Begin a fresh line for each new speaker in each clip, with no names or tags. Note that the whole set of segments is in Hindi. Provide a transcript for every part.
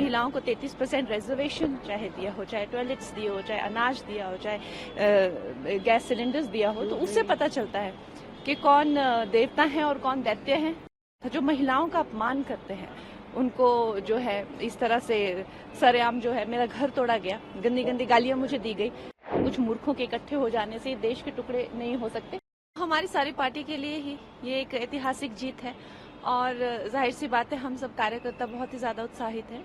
महिलाओं को 33% रिजर्वेशन चाहे दिया हो, चाहे टॉयलेट्स दिए हो, चाहे अनाज दिया हो, चाहे गैस सिलेंडर्स दिया हो, तो उससे पता चलता है कि कौन देवता है और कौन दैत्य है। जो महिलाओं का अपमान करते हैं उनको जो है इस तरह से सरेआम जो है मेरा घर तोड़ा गया, गंदी गंदी गालियां मुझे दी गई। कुछ मूर्खों के इकट्ठे हो जाने से देश के टुकड़े नहीं हो सकते। हमारी सारी पार्टी के लिए ही ये एक ऐतिहासिक जीत है और जाहिर सी बात है हम सब कार्यकर्ता बहुत ही ज्यादा उत्साहित हैं,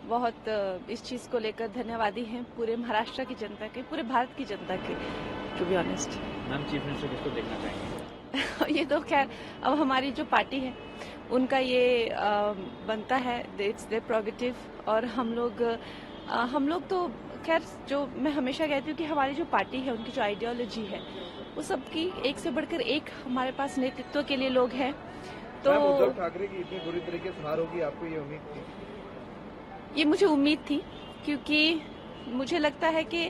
बहुत इस चीज को लेकर धन्यवादी हैं पूरे महाराष्ट्र की जनता के, पूरे भारत की जनता के, to be honest.
Ma'am, chief minister किसको देखना चाहेंगे?
ये तो खैर अब हमारी जो पार्टी है उनका ये बनता है, इट्स देयर प्रोगेटिव। और हम लोग तो खैर, जो मैं हमेशा कहती हूँ कि हमारी जो पार्टी है उनकी जो आइडियोलॉजी है वो सबकी एक से बढ़कर एक हमारे पास नेतृत्व के लिए लोग हैं। तो
उद्धव ठाकरे की इतनी बुरी तरीके से हार होगी, आपको ये उम्मीद थी?
ये मुझे उम्मीद थी, क्योंकि मुझे लगता है कि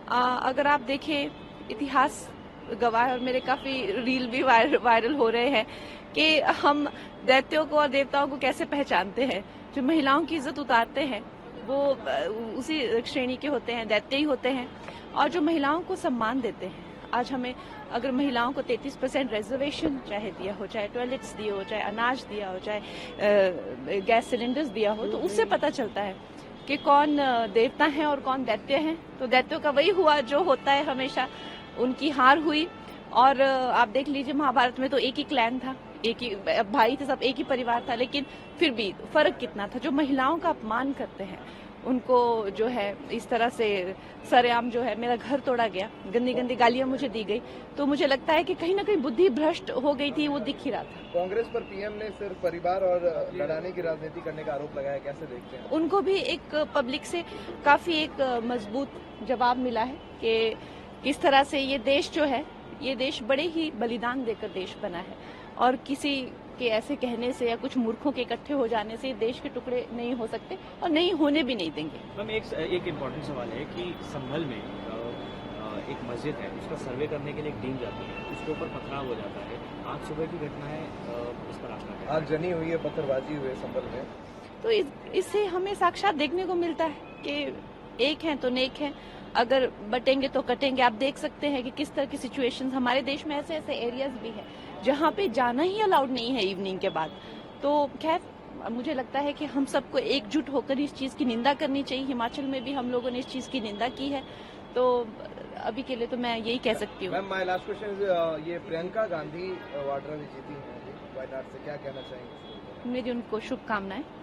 अगर आप देखें इतिहास गवाह, और मेरे काफी रील भी वायरल हो रहे हैं कि हम दैत्यों को और देवताओं को कैसे पहचानते हैं। जो महिलाओं की इज्जत उतारते हैं वो उसी श्रेणी के होते हैं, दैत्य ही होते हैं। और जो महिलाओं को सम्मान देते हैं, आज हमें अगर महिलाओं को 33% रिजर्वेशन चाहे दिया हो, चाहे टॉयलेट्स दिए हो, चाहे अनाज दिया हो, चाहे गैस सिलेंडर्स दिया हो, तो उससे पता चलता है कि कौन देवता है और कौन दैत्य है। तो दैत्यों का वही हुआ जो होता है हमेशा, उनकी हार हुई। और आप देख लीजिए महाभारत में तो एक ही क्लैन था, एक ही भाई थे, सब एक ही परिवार था, लेकिन फिर भी फर्क कितना था। जो महिलाओं का अपमान करते हैं उनको जो है इस तरह से सरेआम जो है मेरा घर तोड़ा गया, गंदी गंदी गालियां मुझे दी गई, तो मुझे लगता है कि कहीं ना कहीं बुद्धि भ्रष्ट हो गई थी, वो दिख ही रहा था।
कांग्रेस पर पीएम ने सिर्फ परिवार और लड़ाने की राजनीति करने का आरोप लगाया, कैसे देखते हैं?
उनको भी एक पब्लिक से काफी एक मजबूत जवाब मिला है कि किस तरह से ये देश जो है, ये देश बड़े ही बलिदान देकर देश बना है, और किसी के ऐसे कहने से या कुछ मूर्खों के इकट्ठे हो जाने से देश के टुकड़े नहीं हो सकते और नहीं होने भी नहीं देंगे।
मैम, एक इम्पोर्टेंट सवाल है कि संभल में एक मस्जिद है, उसका सर्वे करने के लिए एक टीम जाती है, उसके ऊपर पथराव हो जाता है। आज सुबह की घटना है, इस पर आपका क्या?
आग जनी हुई है, पत्थरबाजी हुई है संभल में।
तो इससे हमें साक्षात देखने को मिलता है कि एक हैं तो नेक हैं, अगर बटेंगे तो कटेंगे। आप देख सकते हैं कि किस तरह की सिचुएशंस हमारे देश में ऐसे ऐसे एरियाज भी हैं जहां पे जाना ही अलाउड नहीं है इवनिंग के बाद। तो खैर मुझे लगता है कि हम सबको एकजुट होकर इस चीज की निंदा करनी चाहिए। हिमाचल में भी हम लोगों ने इस चीज की निंदा की है, तो अभी के लिए तो मैं यही कह सकती हूँ।
Ma'am, my last question is, ये प्रियंका गांधी वाड्रा ने जीती है वायनाड से, क्या कहना चाहेंगे?
मेरी उनको शुभकामनाएं।